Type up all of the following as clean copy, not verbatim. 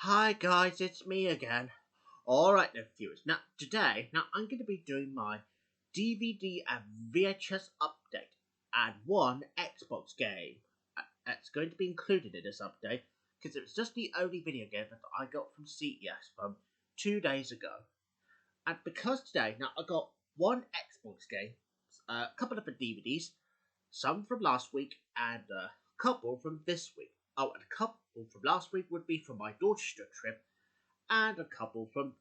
Hi guys, it's me again. Alright then viewers, now I'm going to be doing my DVD and VHS update and one Xbox game. That's going to be included in this update because it was just the only video game that I got from CES from 2 days ago. And because today, now I got one Xbox game, a couple of DVDs, some from last week and a couple from this week. Oh, and a couple from last week would be from my Dorchester trip, and a couple from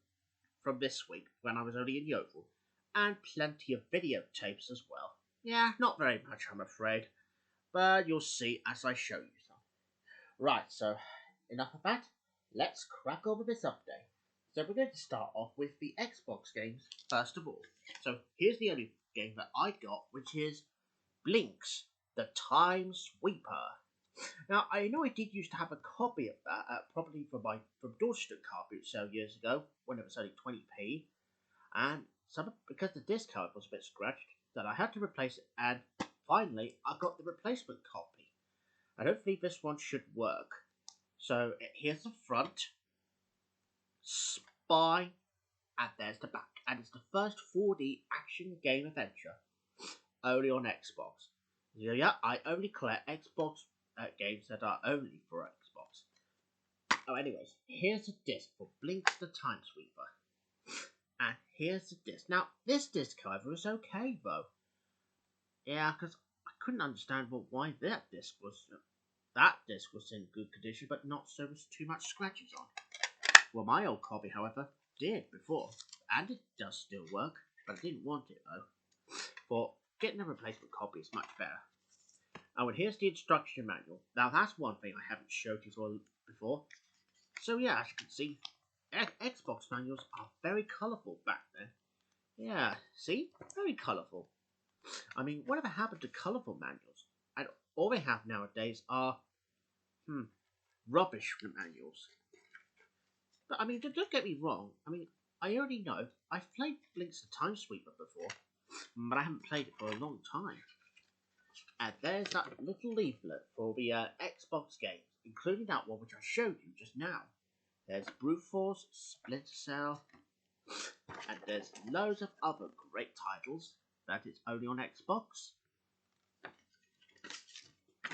this week when I was only in Yeovil, and plenty of videotapes as well. Yeah, not very much, I'm afraid, but you'll see as I show you some. Right, so enough of that. Let's crack over this update. So we're going to start off with the Xbox games first of all. So here's the only game that I got, which is Blinks, the Time Sweeper. Now, I know I did used to have a copy of that, probably from Dorchester car boot sale years ago, when it was only 20p, and because the disc card was a bit scratched, that I had to replace it, and finally, I got the replacement copy. And hopefully this one should work. So, here's the front, Spy, and there's the back, and it's the first 4D action game adventure, only on Xbox. Yeah, I only collect Xbox games that are only for Xbox. Oh, anyways, here's a disc for Blinks the Time Sweeper. And here's the disc. Now, this disc cover is okay, though. Yeah, because I couldn't understand why that disc was in good condition, but not so with too much scratches on. Well, my old copy, however, did before, and it does still work, but I didn't want it, though. For getting a replacement copy is much better. Oh, and here's the instruction manual. Now, that's one thing I haven't showed you before. So, yeah, as you can see, Xbox manuals are very colourful back then. Yeah, see? Very colourful. I mean, whatever happened to colourful manuals? And all they have nowadays are, rubbish manuals. But, I mean, don't get me wrong. I mean, I already know I've played Blinks the Time Sweeper before, but I haven't played it for a long time. And there's that little leaflet for the Xbox games, including that one which I showed you just now. There's Brute Force, Splinter Cell, and there's loads of other great titles that is only on Xbox.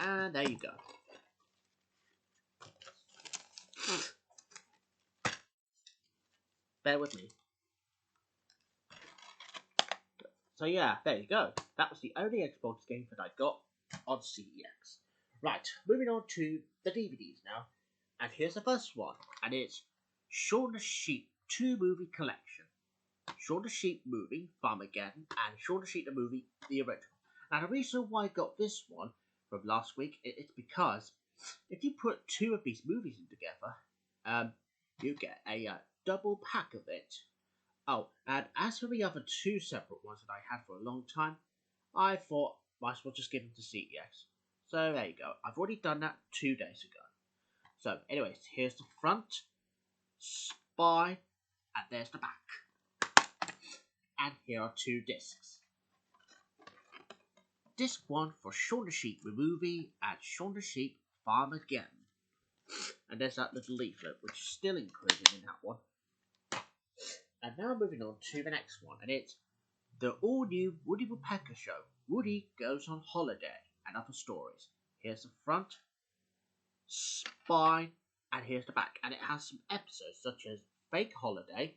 And there you go. Bear with me. So yeah, there you go. That was the only Xbox game that I got on CEX. Right, moving on to the DVDs now. And here's the first one, and it's Shaun the Sheep 2 movie collection. Shaun the Sheep movie, Farmageddon, and Shaun the Sheep the movie, the original. Now the reason why I got this one from last week is because if you put two of these movies in together, you get a double pack of it. Oh, and as for the other two separate ones that I had for a long time, I thought might as well just give them to CEX. So there you go. I've already done that 2 days ago. So, anyways, here's the front, Spy, and there's the back. And here are two discs. Disc 1 for Shaun the Sheep the movie and Shaun the Sheep Farmageddon. And there's that little leaflet which is still included in that one. And now moving on to the next one, and it's the all-new Woody Woodpecker Show. Woody Goes on Holiday and Other Stories. Here's the front, Spy, and here's the back. And it has some episodes such as Fake Holiday,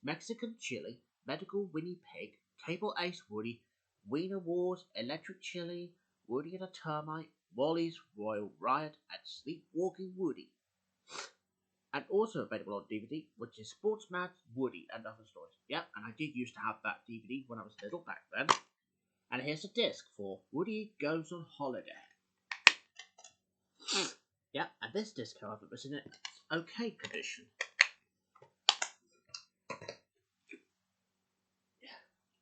Mexican Chili, Medical Winnie Pig, Cable Ace Woody, Wiener Wars, Electric Chili, Woody and a Termite, Wally's Royal Riot, and Sleepwalking Woody. And also available on DVD, which is Sportsman's Woody and Other Stories. Yep, and I did used to have that DVD when I was little back then. And here's a disc for Woody Goes on Holiday. Yep, and this disc, however, was in its okay condition.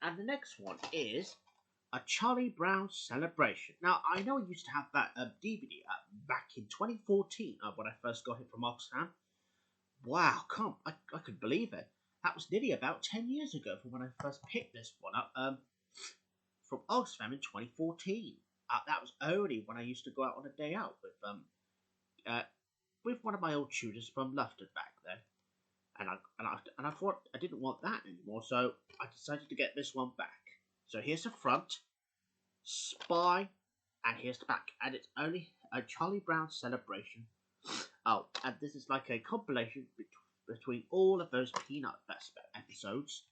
And the next one is A Charlie Brown Celebration. Now, I know I used to have that DVD back in 2014 when I first got it from Oxfam. Wow, I couldn't believe it. That was nearly about 10 years ago from when I first picked this one up from Oxfam in 2014. That was only when I used to go out on a day out with with one of my old tutors from Loughton back then, and I thought I didn't want that anymore, so I decided to get this one back. So here's the front, spine, and here's the back, and it's only a Charlie Brown celebration. Oh, and this is like a compilation between all of those Peanut episodes.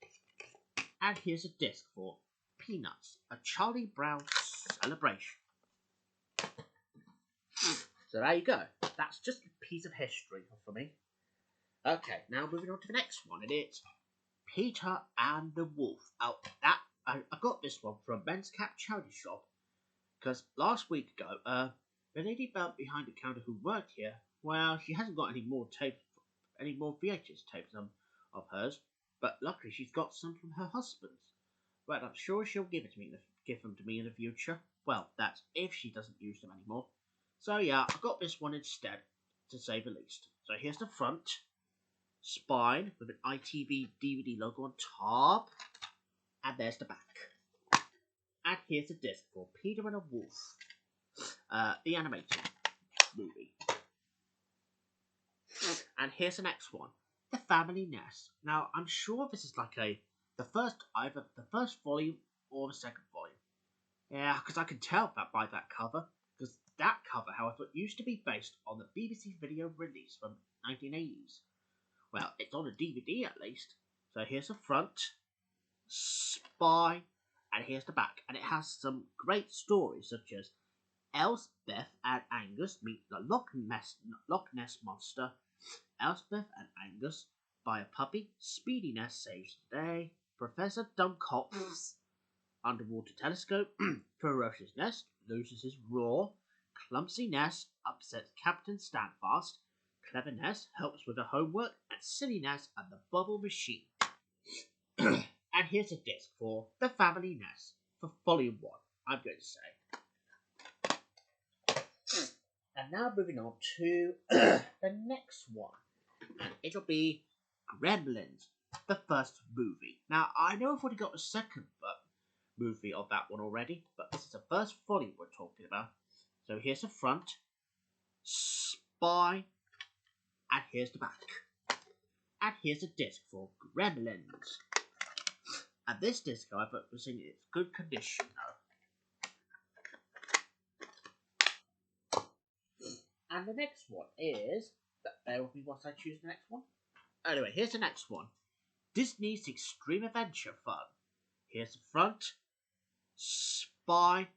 And here's a disc for Peanuts, a Charlie Brown celebration. So there you go. That's just a piece of history for me. Okay, now moving on to the next one, and it's Peter and the Wolf. Oh, I got this one from Ben's Cat Charity Shop because last week ago, the lady behind the counter who worked here, well, she hasn't got any more VHS tapes of hers, but luckily she's got some from her husband's. But I'm sure she'll give them to me in the future. Well, that's if she doesn't use them anymore. So yeah, I got this one instead, to say the least. So here's the front, spine with an ITV DVD logo on top, and there's the back. And here's the disc for Peter and a Wolf, the animated movie. And here's the next one, The Family Nest. Now I'm sure this is like either the first volume or the second volume. Yeah, because I can tell that by that cover. Because that cover, however, used to be based on the BBC video release from 1980s. Well, it's on a DVD at least. So here's the front, spine, and here's the back. And it has some great stories such as Elspeth and Angus meet the Loch Ness monster. Elspeth and Angus buy a puppy. Speedy Ness saves the day. Professor Dummkopf's underwater telescope. Ferocious Ness loses his roar. Clumsy Ness upsets Captain Standfast. Clever Ness helps with the homework. And Silly Ness and the Bubble Machine. And here's a disc for The Family Nest for Volume 1, I'm going to say. And now moving on to the next one. And it'll be Gremlins, the first movie. Now, I know I've already got the second movie of that one already, but this is the first volume we're talking about. So here's the front, spine, and here's the back. And here's a disc for Gremlins. And this disc, however, was in its good condition now. And the next one is, bear with me whilst I choose the next one. Anyway, here's the next one. Disney's Extreme Adventure Fun. Here's the front, spine,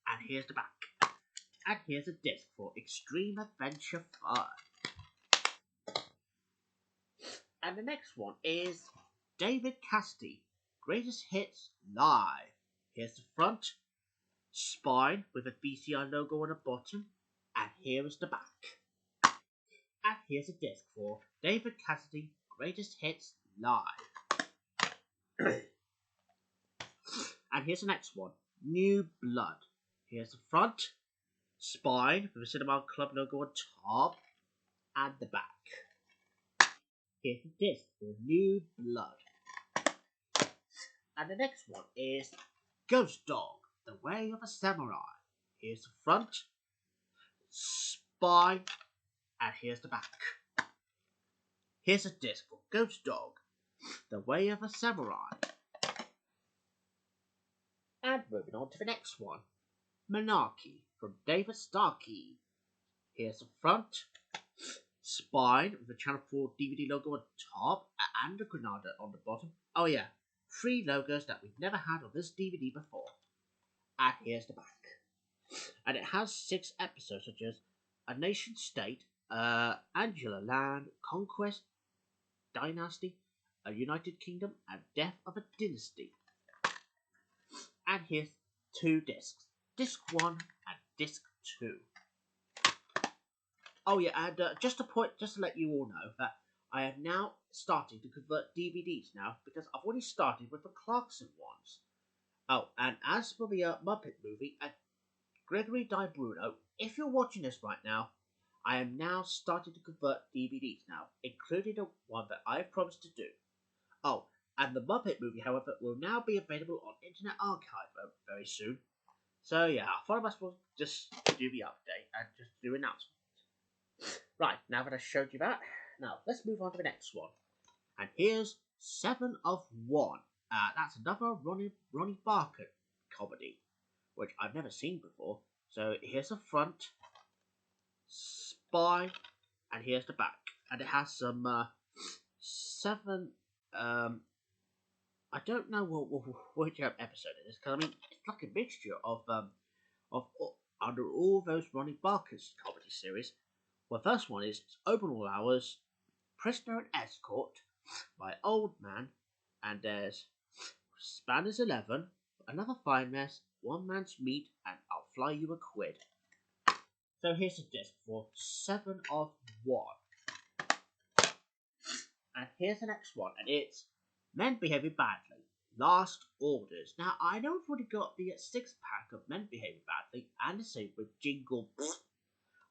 and here's the back. And here's a disc for Extreme Adventure Fun. And the next one is David Cassidy, Greatest Hits Live. Here's the front, spine with a BCI logo on the bottom, and here is the back. And here's a disc for David Cassidy, Greatest Hits Live. And here's the next one, New Blood. Here's the front, spine with a Cinema Club logo on top, and the back. Here's the disc for New Blood. And the next one is Ghost Dog, The Way of a Samurai. Here's the front, spine, and here's the back. Here's a disc for Ghost Dog, The Way of a Samurai. And moving on to the next one, Monarchy from David Starkey. Here's the front, spine with the Channel 4 DVD logo on top and a Granada on the bottom. Oh yeah, 3 logos that we've never had on this DVD before. And here's the back. And it has 6 episodes such as A Nation State, Angela Land, Conquest, Dynasty, A United Kingdom, and Death of a Dynasty. And here's 2 discs, disc 1 and disc 2. Oh yeah, and just to let you all know that I am now starting to convert DVDs now, because I've already started with the Clarkson ones. Oh, and as for the Muppet movie, Gregory Di Bruno, if you're watching this right now, I am now starting to convert DVDs now, including the one that I promised to do. Oh, and the Muppet movie, however, will now be available on Internet Archive very soon. So yeah, I thought I must just do the update and just do announcements. Right, now that I showed you that, now let's move on to the next one. And here's 7 of 1. That's another Ronnie Barker comedy, which I've never seen before. So here's the front, Spy, and here's the back. And it has some 7. I don't know which episode it is, because I mean it's like a mixture of under all those Ronnie Barker's comedy series. Well, the first one is Open All Hours, Prisoner and Escort, My Old Man, and there's Spanners 11, Another Fine Mess, One Man's Meat, and I'll Fly You a Quid. So here's the disc for 7 of 1. And here's the next one, and it's Men Behaving Badly, Last Orders. Now, I know I've already got the 6-pack of Men Behaving Badly and the same with Jingle.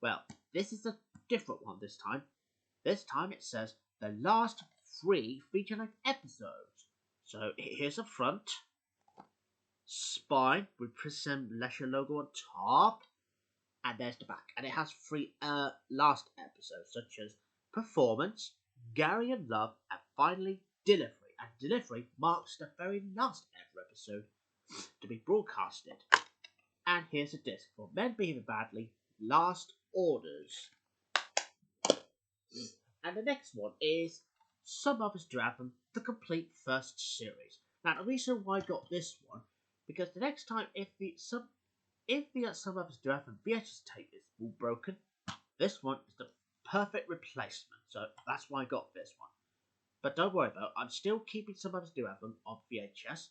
Well, this is a different one this time. This time it says the last 3 feature-length episodes. So here's the front, Spine with Prism Leisure logo on top, and there's the back. And it has 3 last episodes, such as Performance, Gary and Love, and finally Delivery. And Delivery marks the very last ever episode to be broadcasted. And here's a disc for Men Behaving Badly, Last Orders. And the next one is Some Others Do Have Them, the complete first series. Now the reason why I got this one, because the next time if the Some Others Do Have Them VHS tape is all broken, this one is the perfect replacement. So that's why I got this one. But don't worry though, I'm still keeping Some Others Do Have Them on VHS.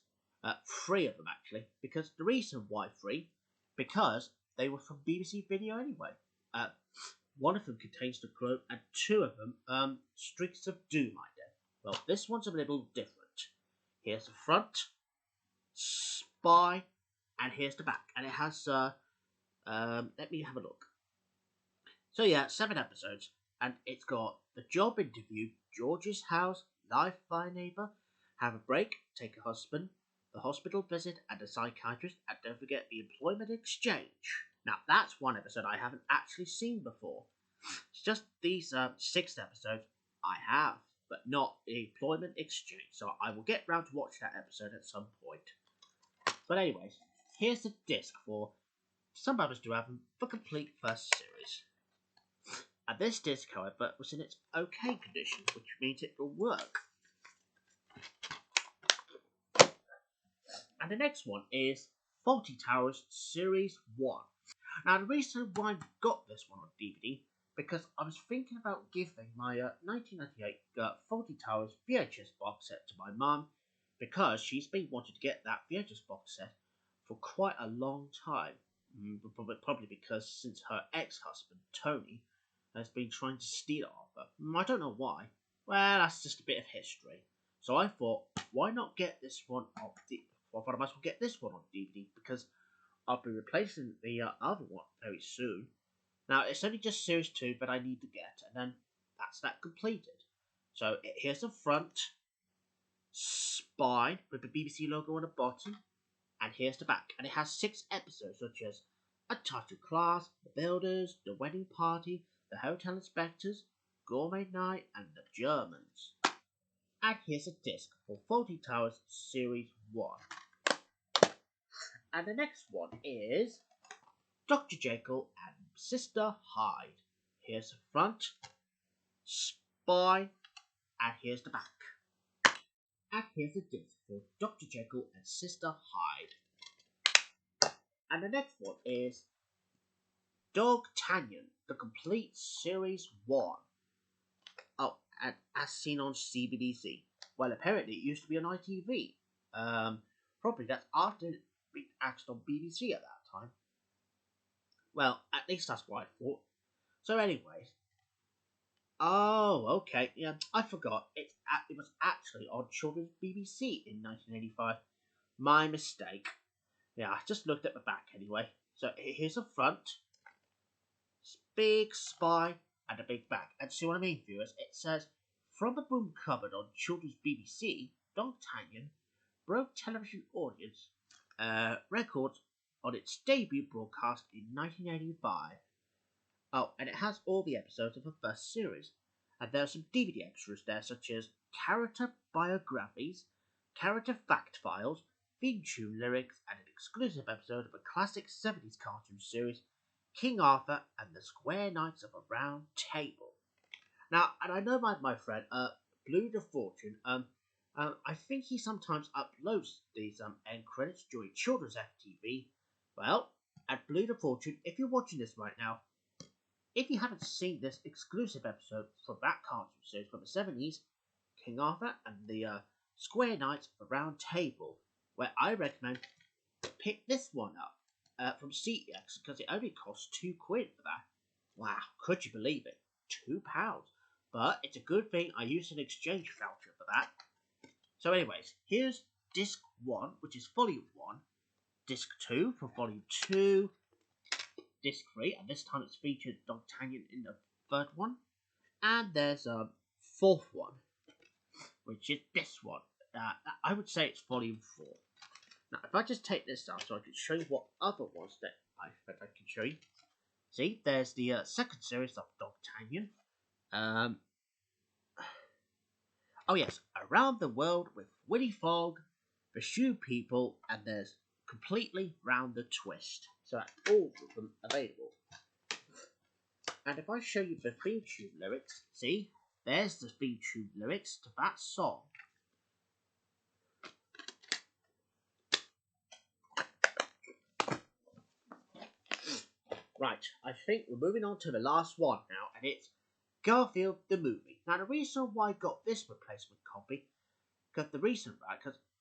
3 of them actually, because the reason why 3, because they were from BBC Video anyway. One of them contains the quote, and 2 of them, Streaks of Doom idea. Well, this one's a little different. Here's the front, Spy, and here's the back. And it has, let me have a look. So yeah, 7 episodes, and it's got The Job Interview, George's House, Life by a Neighbour, Have a Break, Take a Husband, The Hospital Visit, and a Psychiatrist, and don't forget The Employment Exchange. Now, that's one episode I haven't actually seen before. It's just these 6 episodes I have, but not the Employment Exchange. So I will get round to watch that episode at some point. But anyways, here's the disc for Some Others Do Have Them, the complete first series. And this disc, however, was in its okay condition, which means it will work. And the next one is Fawlty Towers Series 1. Now, the reason why I got this one on DVD, because I was thinking about giving my 1998 Fawlty Towers VHS box set to my mum, because she's been wanting to get that VHS box set for quite a long time. Probably because since her ex-husband, Tony, has been trying to steal it off her. I don't know why. Well, that's just a bit of history. So I thought, why not get this one on DVD? Well, I might as well get this one on DVD, because I'll be replacing the other one very soon. Now, it's only just Series 2 that I need to get, and then that's that completed. So, here's the front, Spine, with the BBC logo on the bottom, and here's the back. And it has 6 episodes, such as A Title Class, The Builders, The Wedding Party, The Hotel Inspectors, Gourmet Night, and The Germans. And here's a disc for Fawlty Towers Series 1. And the next one is Dr. Jekyll and Sister Hyde. Here's the front, Spy, and here's the back. And here's the disc for Dr. Jekyll and Sister Hyde. And the next one is Dog Tanyan, the complete Series 1. Oh, and as seen on CBBC. Well, apparently it used to be on ITV. Probably that's after it being axed on BBC at that time. Well, at least that's what I thought. So anyways. Oh, okay. Yeah, I forgot. It was actually on Children's BBC in 1985. My mistake. Yeah, I just looked at the back anyway. So here's the front. Big Spy and a big back. And see what I mean, viewers? It says, from a boom cupboard on Children's BBC, Dog Tanyan broke television audience records on its debut broadcast in 1985. Oh, and it has all the episodes of the first series. And there are some DVD extras there, such as character biographies, character fact files, theme tune lyrics, and an exclusive episode of a classic 70s cartoon series, King Arthur and the Square Knights of a Round Table. Now, and I know my friend, Blue the Fortune, I think he sometimes uploads these end credits during children's FTV. Well, at Blue the Fortune, if you're watching this right now, if you haven't seen this exclusive episode from that cartoon series from the 70s, King Arthur and the Square Knights of the Round Table, where I recommend pick this one up from CEX because it only costs £2 for that. Wow, could you believe it? £2. But it's a good thing I used an exchange voucher for that. So anyways, here's disc 1, which is volume 1, disc 2 for volume 2, disc 3, and this time it's featured D'Artagnan in the third one, and there's a fourth one, which is this one. I would say it's volume 4. Now, if I just take this out so I can show you what other ones that I can show you. See, there's the second series of D'Artagnan. Oh yes, Around the World with Willy Fogg, The Shoe People, and there's Completely Round the Twist. So that's all of them available. And if I show you the theme tune lyrics, see, there's the theme tune lyrics to that song. Right, I think we're moving on to the last one now, and it's Garfield the Movie. Now, the reason why I got this replacement copy, because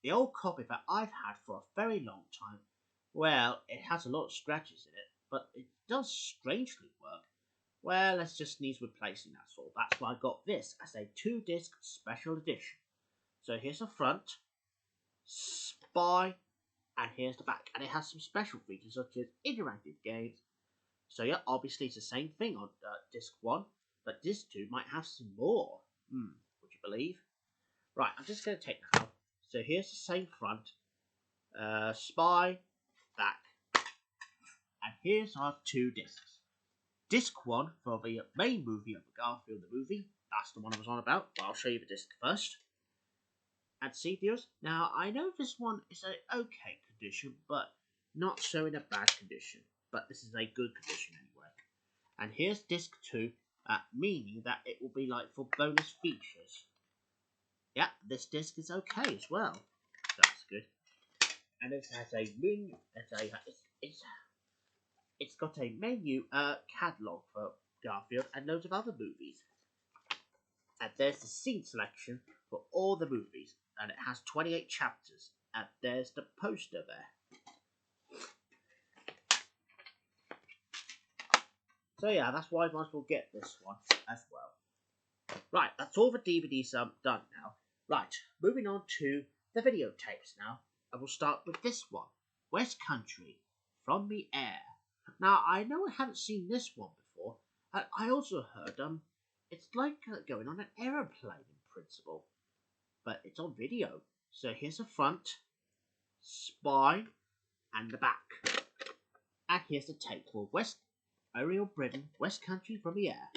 the old copy that I've had for a very long time, well, it has a lot of scratches in it, but it does strangely work. Well, it just needs replacing, that's all. That's why I got this as a 2-disc special edition. So here's the front, spy, and here's the back. And it has some special features such as interactive games. So yeah, obviously it's the same thing on disc 1, but disc 2 might have some more. Would you believe? Right, I'm just going to take that out. So here's the same front, spy, back. And here's our 2 discs. Disc 1 for the main movie of the Garfield the Movie. That's the one I was on about, but I'll show you the disc first. And see, viewers, now I know this one is an okay condition, but not so in a bad condition. But this is a good condition anyway. And here's disc 2, meaning that it will be like for bonus features. Yeah, this disc is okay as well. That's good. And it has a menu. It's got a menu catalog for Garfield and loads of other movies. And there's the scene selection for all the movies, and it has 28 chapters. And there's the poster there. So yeah, that's why I might as well get this one as well. Right, that's all the DVDs done now. Right, moving on to the videotapes now. I will start with this one, West Country, From the Air. Now, I know I haven't seen this one before. I also heard it's like going on an aeroplane in principle, but it's on video. So here's the front, spy, and the back. And here's the tape for Aerial Britain, West Country from the Air.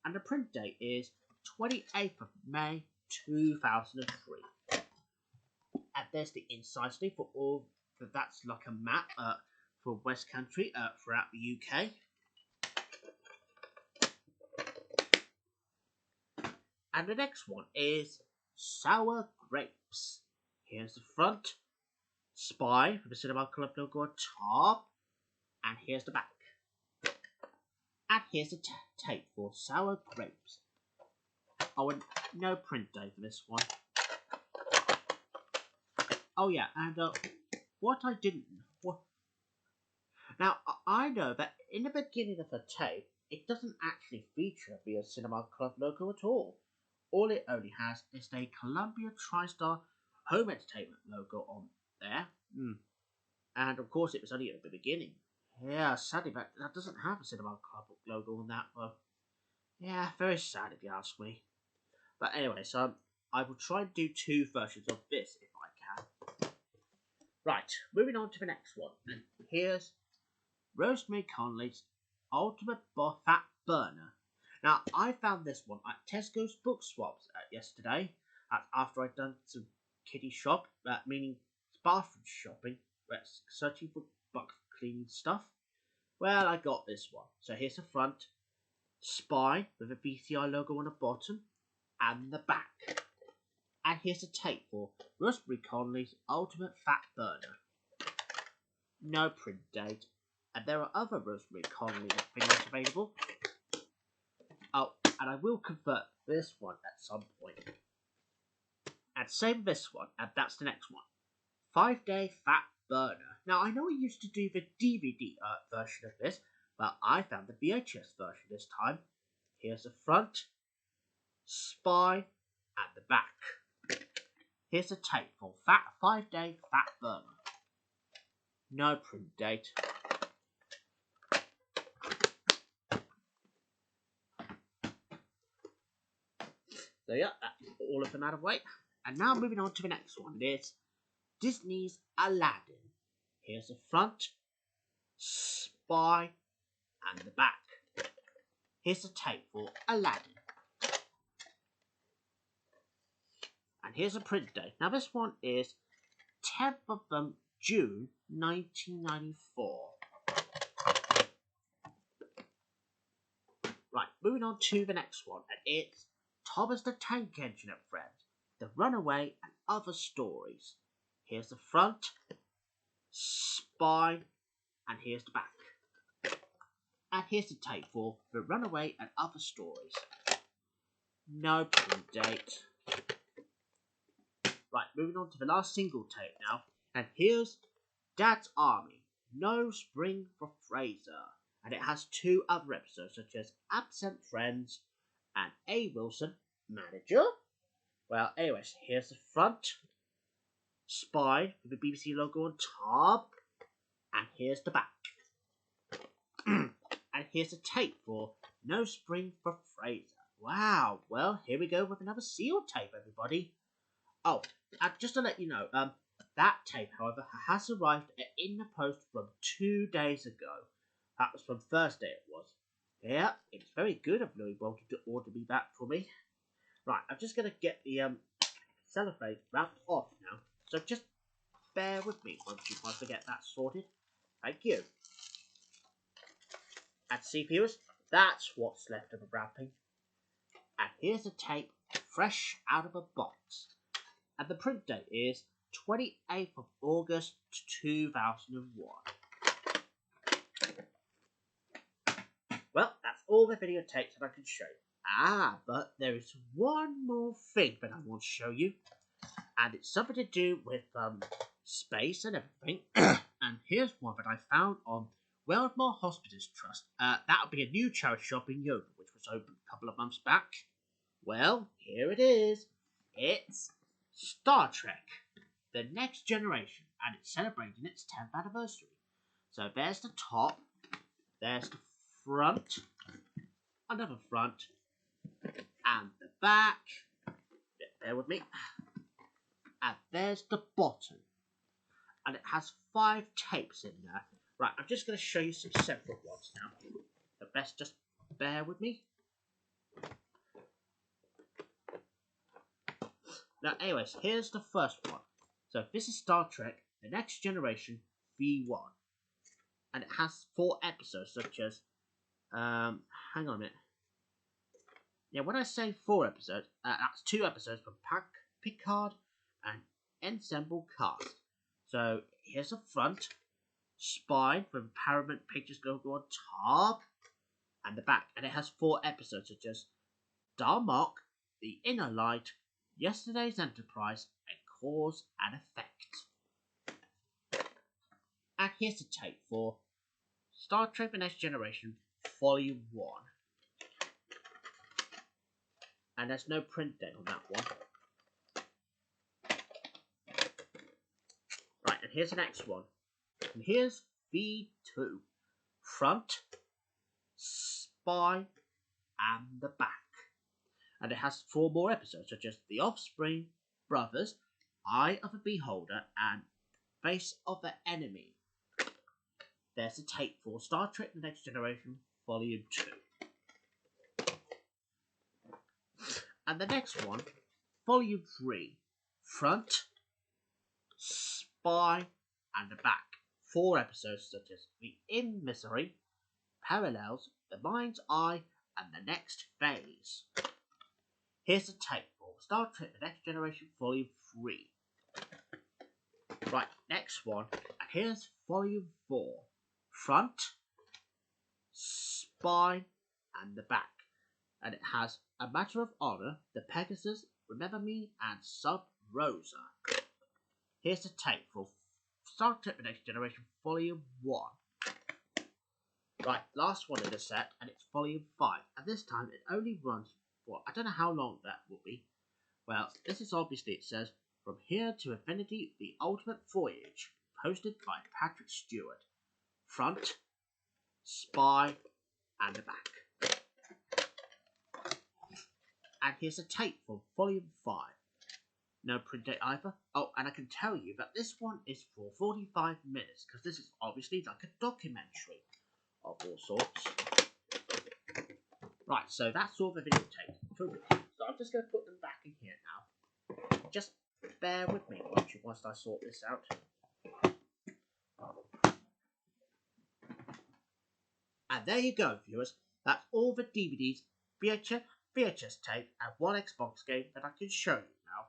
And the print date is 28th of May 2003. And there's the inside sleeve for all, that's like a map for West Country throughout the UK. And the next one is Sour Grapes. Here's the front, spy for the Cinema Club logo on top, and here's the back. And here's the tape for Sour Grapes. Oh, and no print date for this one. Oh yeah, and what I didn't... Now, I know that in the beginning of the tape, it doesn't actually feature the Cinema Club logo at all. All it only has is the Columbia TriStar Home Entertainment logo on there. And of course, it was only at the beginning. Yeah, sadly, that doesn't have a Cinema Club logo on that. Well, yeah, very sad if you ask me. But anyway, so I will try and do 2 versions of this if I can. Right, moving on to the next one. And here's Rosemary Conley's Ultimate Fat Burner. Now, I found this one at Tesco's book swaps yesterday, after I'd done some kiddie shop, meaning bathroom shopping, searching for butt cleaning stuff. Well, I got this one. So here's the front, spine with a BCI logo on the bottom, and the back. And here's the tape for Rosemary Conley's Ultimate Fat Burner. No print date, and there are other Rosemary Conley videos available. Oh, and I will convert this one at some point. And same this one, and that's the next one. 5-day Fat Burner. Now, I know I used to do the DVD version of this, but I found the VHS version this time. Here's the front, spine, and the back. Here's the tape for 5-day Fat Burner. No print date. So yeah, that's all of them out of the way. And now moving on to the next one. It's Disney's Aladdin. Here's the front, spine, and the back. Here's the tape for Aladdin. And here's a print date. Now this one is 10th of June 1994. Right, moving on to the next one. And it's Thomas the Tank Engine and Friends, The Runaway and Other Stories. Here's the front, spine, and here's the back. And here's the tape for The Runaway and Other Stories. No print date. Right, moving on to the last single tape now. And here's Dad's Army, No Spring for Fraser. And it has 2 other episodes such as Absent Friends and A. Wilson, Manager. Well, anyways, here's the front, spine with the BBC logo on top. And here's the back. And here's the tape for No Spring for Fraser. Wow, well, here we go with another seal tape, everybody. Oh, and just to let you know, that tape, however, has arrived in the post from 2 days ago. That was from Thursday, it was. Yeah, it's very good of Louis Bolton to order me that for me. Right, I'm just going to get the cellophane wrapped off now. So just bear with me once I get that sorted. Thank you. And see, viewers, that's what's left of the wrapping. And here's the tape, fresh out of a box. And the print date is 28th of August 2001. Well, that's all the videotapes that I can show you. Ah, but there is one more thing that I want to show you. And it's something to do with space and everything. And here's one that I found on Weldmore Hospitals Trust. That would be a new charity shop in Yeovil, which was opened a couple of months back. Well, here it is. It's Star Trek, The Next Generation, and it's celebrating its 10th anniversary. So there's the top, there's the front, another front, and the back. Bear with me. And there's the bottom. And it has 5 tapes in there. Right, I'm just going to show you some separate ones now. The best, just bear with me. Now, anyways, here's the first one. So this is Star Trek, The Next Generation V1. And it has 4 episodes, such as, hang on a minute. Yeah, when I say 4 episodes, that's 2 episodes from Picard and Ensemble Cast. So here's the front, spine with Paramount Pictures logo on top, and the back. And it has 4 episodes, such as Darmok, The Inner Light, Yesterday's Enterprise, and Cause and Effect. And here's the tape for Star Trek The Next Generation Volume 1. And there's no print date on that one. Right, and here's the next one. And here's V2. Front, spine, and the back. And it has 4 more episodes, such as The Offspring, Brothers, Eye of a Beholder, and Face of the Enemy. There's the tape for Star Trek The Next Generation Volume 2. And the next one, Volume 3, Front, Spy, and the Back. 4 episodes such as The In Misery, Parallels, The Mind's Eye, and The Next Phase. Here's the tape for Star Trek The Next Generation Volume 3. Right, next one, and here's Volume 4, Front, Spine, and the Back. And it has A Matter of Honor, The Pegasus, Remember Me, and Sub Rosa. Here's the tape for Star Trek The Next Generation Volume 1. Right, last one in the set, and it's Volume 5. And this time it only runs for, I don't know how long that will be. Well, this is obviously, it says, From Here to Infinity, The Ultimate Voyage, posted by Patrick Stewart. Front, Spy, and the Back. And here's a tape for Volume 5. No print date either. Oh, and I can tell you that this one is for 45 minutes, because this is obviously like a documentary of all sorts. Right, so that's all the videotapes. So I'm just going to put them back in here now. Just bear with me whilst I sort this out. And there you go, viewers. That's all the DVDs, VHS tape, and one Xbox game that I can show you now.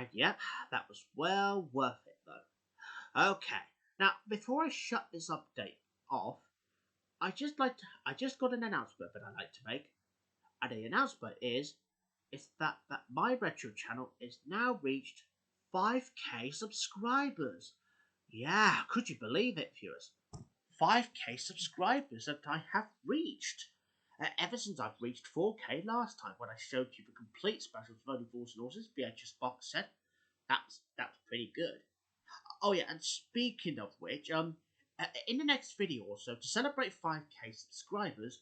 And yep, that was well worth it though. Okay, now before I shut this update off, I just got an announcement that I'd like to make. And the announcement is that my retro channel is now reached 5k subscribers. Yeah, could you believe it, viewers? 5k subscribers that I have reached. Ever since I've reached 4k last time when I showed you the complete special Voting Force and Horses VHS box set. That was pretty good. Oh yeah, and speaking of which, in the next video or so, to celebrate 5k subscribers,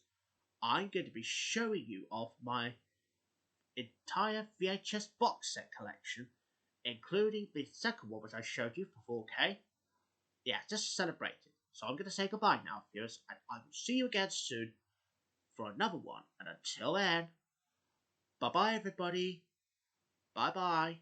I'm going to be showing you off my entire VHS box set collection, including the second one which I showed you for 4k. Yeah, just celebrate it. So I'm going to say goodbye now, viewers, and I will see you again soon for another one. And until then, bye-bye everybody. Bye-bye.